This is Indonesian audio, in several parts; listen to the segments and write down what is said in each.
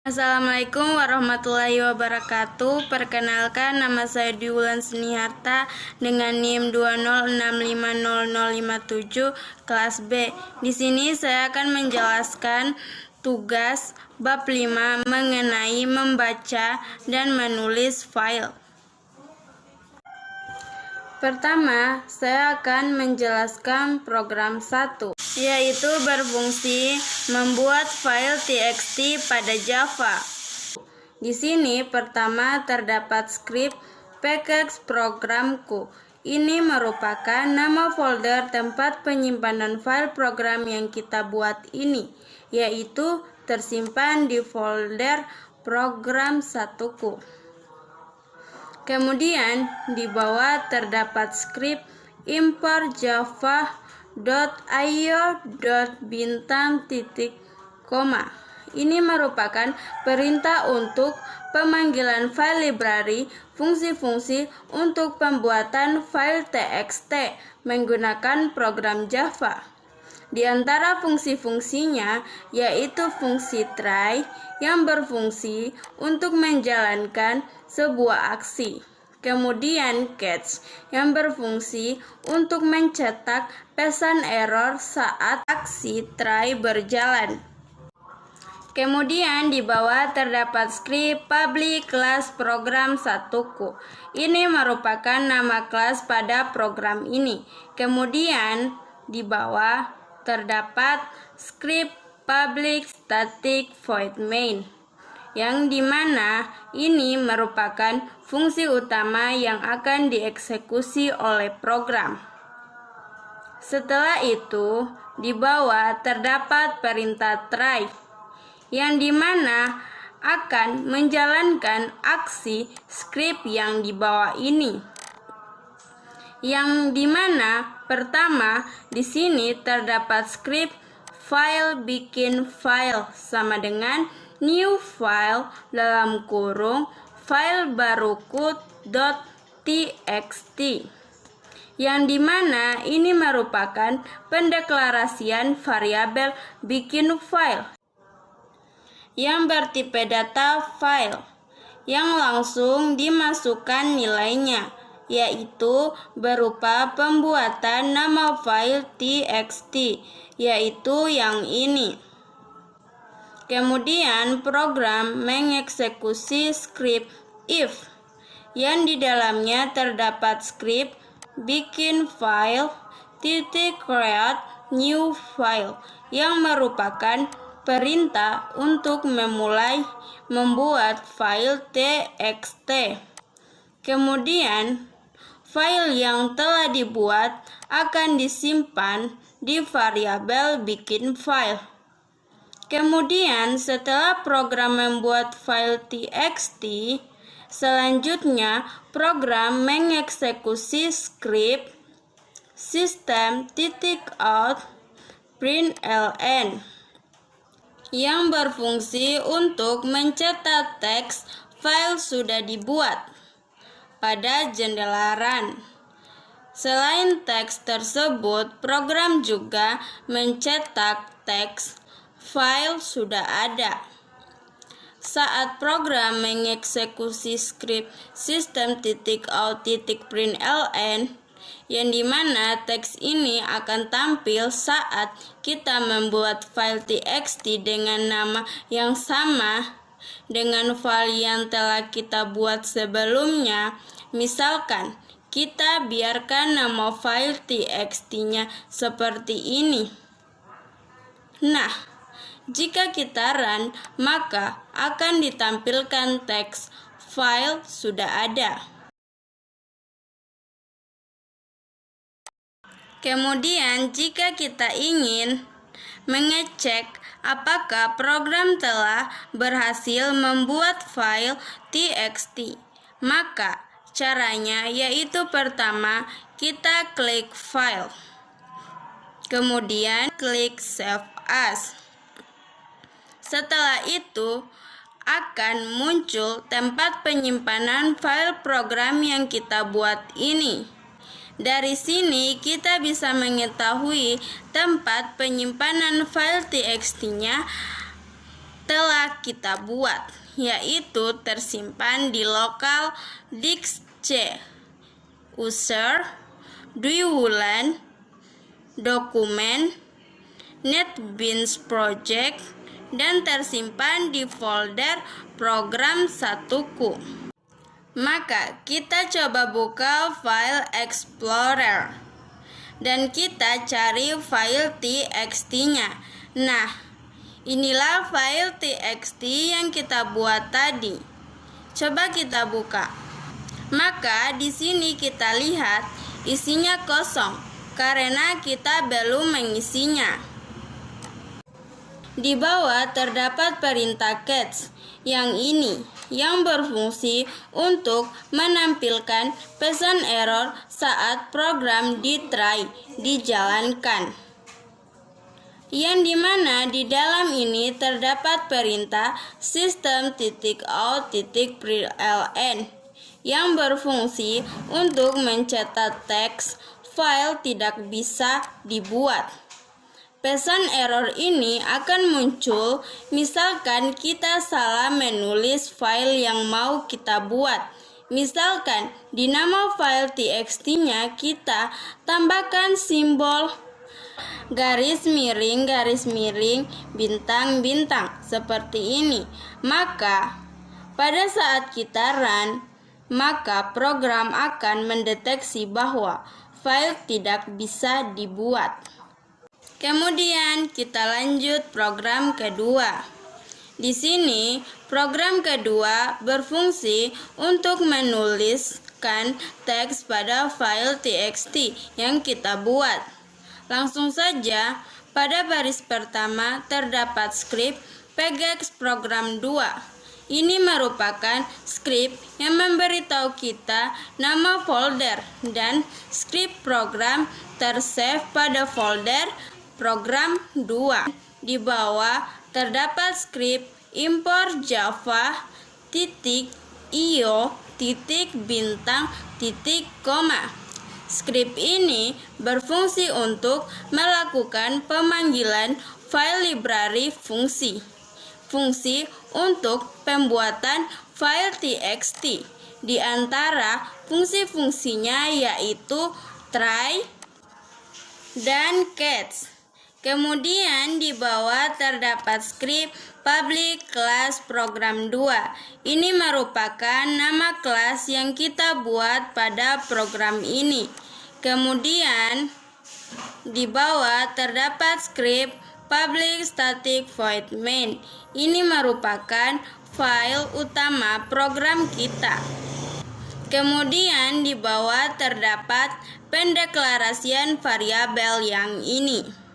Assalamualaikum warahmatullahi wabarakatuh. Perkenalkan, nama saya Dwi Wulan Seniharta dengan NIM 206500057 kelas B. Di sini saya akan menjelaskan tugas bab 5 mengenai membaca dan menulis file. Pertama, saya akan menjelaskan program 1, yaitu berfungsi membuat file txt pada Java. Di sini pertama terdapat skrip package programku. Ini merupakan nama folder tempat penyimpanan file program yang kita buat ini, yaitu tersimpan di folder program 1ku. Kemudian di bawah terdapat skrip import java.io.bintang. Ini merupakan perintah untuk pemanggilan file library fungsi-fungsi untuk pembuatan file txt menggunakan program Java. Di antara fungsi-fungsinya yaitu fungsi try yang berfungsi untuk menjalankan sebuah aksi. Kemudian catch yang berfungsi untuk mencetak pesan error saat aksi try berjalan. Kemudian di bawah terdapat skrip public class program 1ku. Ini merupakan nama kelas pada program ini. Kemudian di bawah terdapat skrip public static void main, yang dimana ini merupakan fungsi utama yang akan dieksekusi oleh program. Setelah itu, di bawah terdapat perintah try, yang dimana akan menjalankan aksi skrip yang di bawah ini. Yang dimana pertama di sini terdapat skrip file bikin file sama dengan new file dalam kurung file baruku.txt, yang dimana ini merupakan pendeklarasian variabel bikin file yang bertipe data file yang langsung dimasukkan nilainya, yaitu berupa pembuatan nama file txt, yaitu yang ini. Kemudian program mengeksekusi skrip if, yang di dalamnya terdapat skrip bikin file create new file, yang merupakan perintah untuk memulai membuat file txt. Kemudian file yang telah dibuat akan disimpan di variabel bikin file. Kemudian setelah program membuat file txt, selanjutnya program mengeksekusi skrip system.out println yang berfungsi untuk mencetak teks file sudah dibuat pada jendela run. Selain teks tersebut, program juga mencetak teks file sudah ada. Saat program mengeksekusi skrip system.out.println, yang dimana teks ini akan tampil saat kita membuat file txt dengan nama yang sama dengan file yang telah kita buat sebelumnya. Misalkan kita biarkan nama file txt-nya seperti ini. Nah, jika kita run, maka akan ditampilkan teks file sudah ada. Kemudian jika kita ingin mengecek apakah program telah berhasil membuat file txt, maka caranya yaitu pertama kita klik file, kemudian klik save as. Setelah itu akan muncul tempat penyimpanan file program yang kita buat ini. Dari sini kita bisa mengetahui tempat penyimpanan file txt-nya telah kita buat, yaitu tersimpan di lokal disk C, user, Duiwulan, dokumen, NetBeans Project, dan tersimpan di folder program 1ku. Maka kita coba buka file Explorer dan kita cari file txt-nya. Nah, inilah file txt yang kita buat tadi. Coba kita buka. Maka di sini kita lihat isinya kosong karena kita belum mengisinya. Di bawah terdapat perintah catch yang ini yang berfungsi untuk menampilkan pesan error saat program dijalankan. Yang dimana di dalam ini terdapat perintah system.out.println yang berfungsi untuk mencatat teks file tidak bisa dibuat. Pesan error ini akan muncul misalkan kita salah menulis file yang mau kita buat. Misalkan di nama file txt-nya kita tambahkan simbol garis miring, bintang, seperti ini. Maka pada saat kita run, maka program akan mendeteksi bahwa file tidak bisa dibuat. Kemudian kita lanjut program kedua. Di sini program kedua berfungsi untuk menuliskan teks pada file txt yang kita buat. Langsung saja, pada baris pertama terdapat skrip pgex program 2. Ini merupakan skrip yang memberitahu kita nama folder dan skrip program tersave pada folder program 2. Di bawah terdapat skrip import java .io bintang koma. Skrip ini berfungsi untuk melakukan pemanggilan file library fungsi untuk pembuatan file txt. Di antara fungsi-fungsinya yaitu try dan catch. Kemudian di bawah terdapat skrip public class program 2. Ini merupakan nama kelas yang kita buat pada program ini. Kemudian di bawah terdapat skrip public static void main. Ini merupakan file utama program kita. Kemudian di bawah terdapat pendeklarasian variabel yang ini.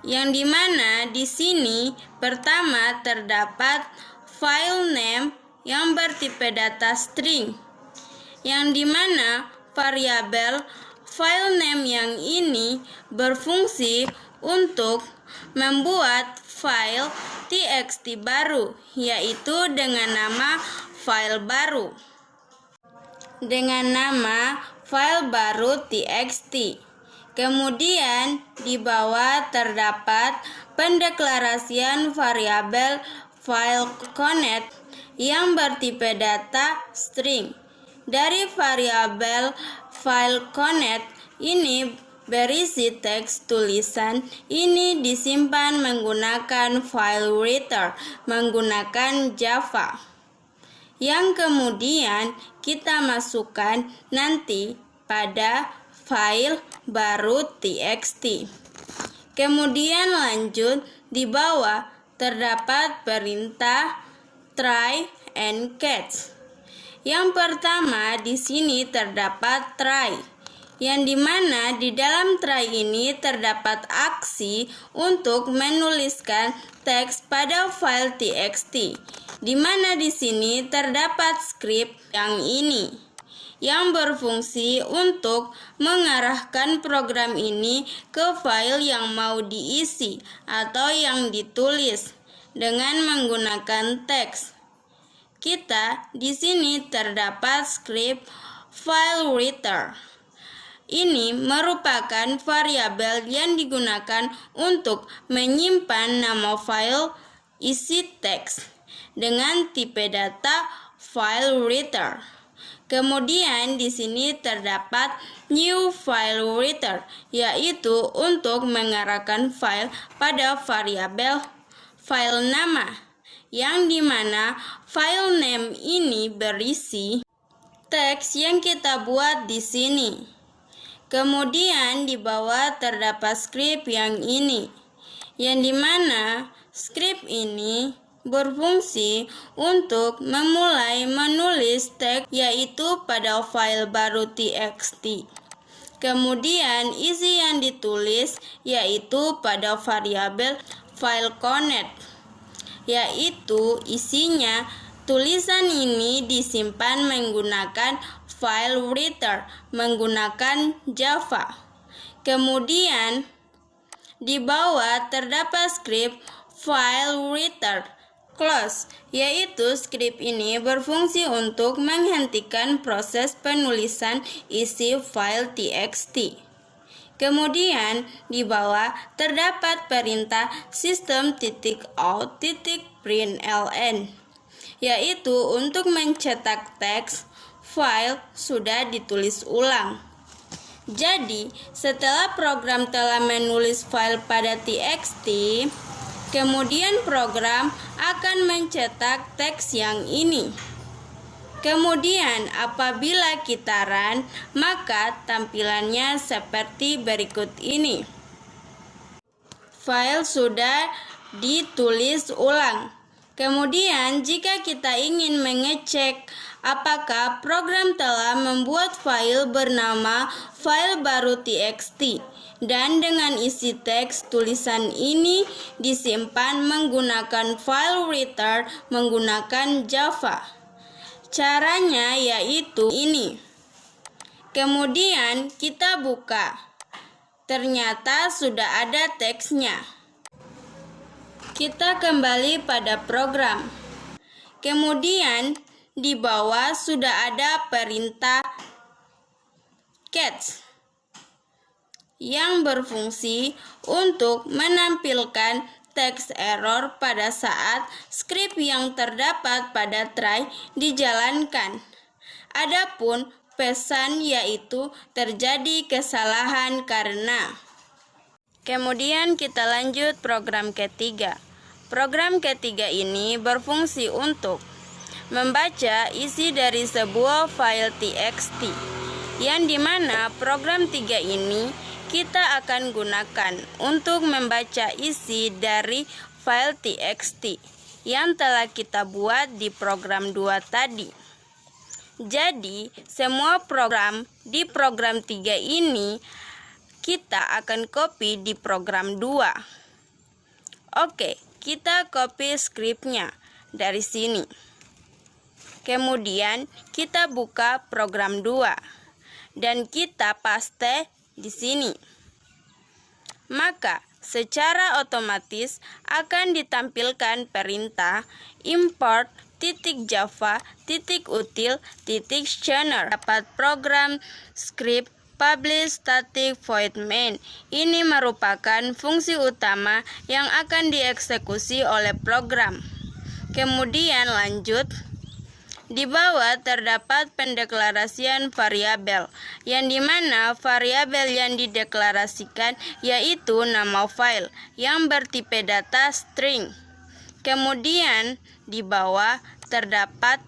Yang dimana di sini pertama terdapat file name yang bertipe data string. Yang dimana variabel file name yang ini berfungsi untuk membuat file txt baru, yaitu dengan nama file baru. Dengan nama file baru txt. Kemudian di bawah terdapat pendeklarasian variabel file connect yang bertipe data string. Dari variabel file connect ini berisi teks tulisan ini disimpan menggunakan file writer menggunakan Java. Yang kemudian kita masukkan nanti pada file baru txt. Kemudian lanjut di bawah terdapat perintah try and catch. Yang pertama di sini terdapat try, yang dimana di dalam try ini terdapat aksi untuk menuliskan teks pada file txt, di mana di sini terdapat skrip yang ini yang berfungsi untuk mengarahkan program ini ke file yang mau diisi atau yang ditulis dengan menggunakan teks. Kita di sini terdapat skrip file writer. Ini merupakan variabel yang digunakan untuk menyimpan nama file isi teks dengan tipe data file writer. Kemudian di sini terdapat new file writer, yaitu untuk mengarahkan file pada variabel file nama, yang dimana file name ini berisi teks yang kita buat di sini. Kemudian di bawah terdapat script yang ini, yang dimana script ini berfungsi untuk memulai menulis teks yaitu pada file baru txt. Kemudian isi yang ditulis yaitu pada variabel file connect, yaitu isinya tulisan ini disimpan menggunakan file writer menggunakan Java. Kemudian di bawah terdapat script file writer close, yaitu script ini berfungsi untuk menghentikan proses penulisan isi file txt. Kemudian di bawah terdapat perintah system.out.println, yaitu untuk mencetak teks file sudah ditulis ulang. Jadi, setelah program telah menulis file pada txt, kemudian program akan mencetak teks yang ini. Kemudian apabila kita run, maka tampilannya seperti berikut ini. File sudah ditulis ulang. Kemudian jika kita ingin mengecek apakah program telah membuat file bernama file baru txt dan dengan isi teks tulisan ini disimpan menggunakan file writer menggunakan Java. Caranya yaitu ini. Kemudian kita buka. Ternyata sudah ada teksnya. Kita kembali pada program. Kemudian di bawah sudah ada perintah catch yang berfungsi untuk menampilkan teks error pada saat script yang terdapat pada try dijalankan. Adapun pesan yaitu terjadi kesalahan karena. Kemudian kita lanjut program ketiga. Program ketiga ini berfungsi untuk membaca isi dari sebuah file txt, yang dimana program 3 ini kita akan gunakan untuk membaca isi dari file txt yang telah kita buat di program 2 tadi. Jadi, semua program di program 3 ini kita akan copy di program 2. Oke, kita copy scriptnya dari sini. Kemudian kita buka program 2 dan kita paste di sini. Maka secara otomatis akan ditampilkan perintah import .java.util.chooner. Dapat program script publish static void main. Ini merupakan fungsi utama yang akan dieksekusi oleh program. Kemudian lanjut. Di bawah terdapat pendeklarasian variabel, yang dimana variabel yang dideklarasikan yaitu nama file yang bertipe data string. Kemudian di bawah terdapat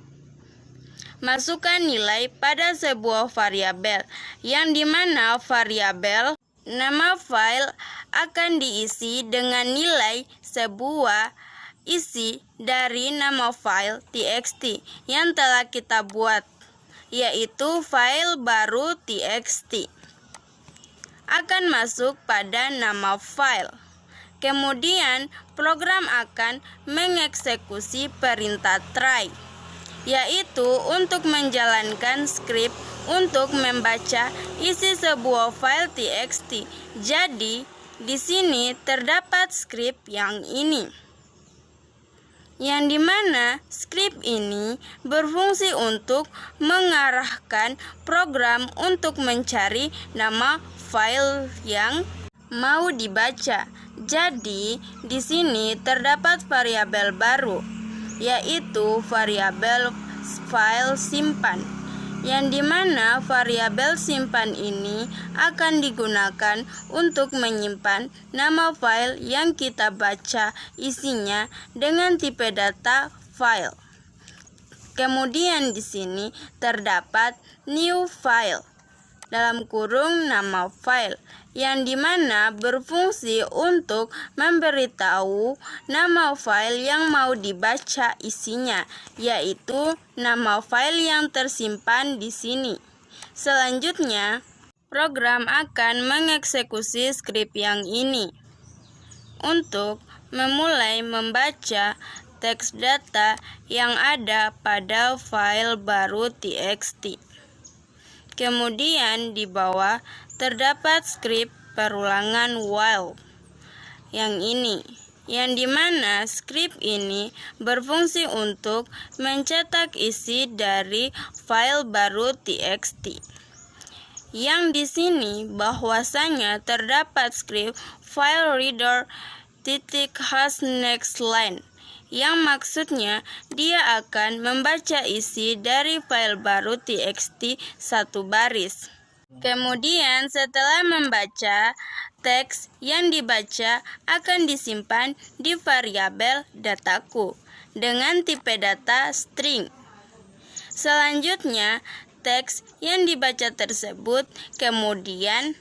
masukkan nilai pada sebuah variabel, yang dimana variabel nama file akan diisi dengan nilai sebuah isi dari nama file txt yang telah kita buat, yaitu file baru txt akan masuk pada nama file. Kemudian program akan mengeksekusi perintah try, yaitu untuk menjalankan script untuk membaca isi sebuah file txt. Jadi di sini terdapat script yang ini, yang dimana script ini berfungsi untuk mengarahkan program untuk mencari nama file yang mau dibaca Jadi, di sini terdapat variabel baru, yaitu variabel file simpan, yang dimana variabel simpan ini akan digunakan untuk menyimpan nama file yang kita baca isinya dengan tipe data file. Kemudian di sini terdapat new file dalam kurung nama file, yang dimana berfungsi untuk memberitahu nama file yang mau dibaca isinya, yaitu nama file yang tersimpan di sini. Selanjutnya, program akan mengeksekusi skrip yang ini untuk memulai membaca teks data yang ada pada file baru txt. Kemudian di bawah terdapat skrip perulangan while yang ini, yang dimana skrip ini berfungsi untuk mencetak isi dari file baru txt. Yang di sini bahwasanya terdapat skrip file reader #next line, yang maksudnya dia akan membaca isi dari file baru txt satu baris. Kemudian setelah membaca, teks yang dibaca akan disimpan di variabel dataku dengan tipe data string. Selanjutnya, teks yang dibaca tersebut kemudian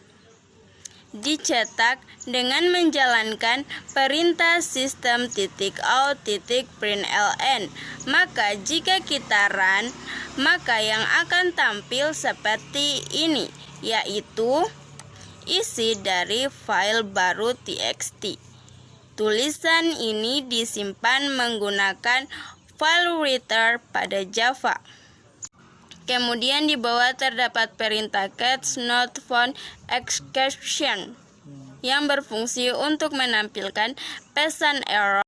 dicetak dengan menjalankan perintah system.out.println. Maka jika kita run, maka yang akan tampil seperti ini, yaitu isi dari file baru txt. Tulisan ini disimpan menggunakan file reader pada Java. Kemudian di bawah terdapat perintah catch not found exception yang berfungsi untuk menampilkan pesan error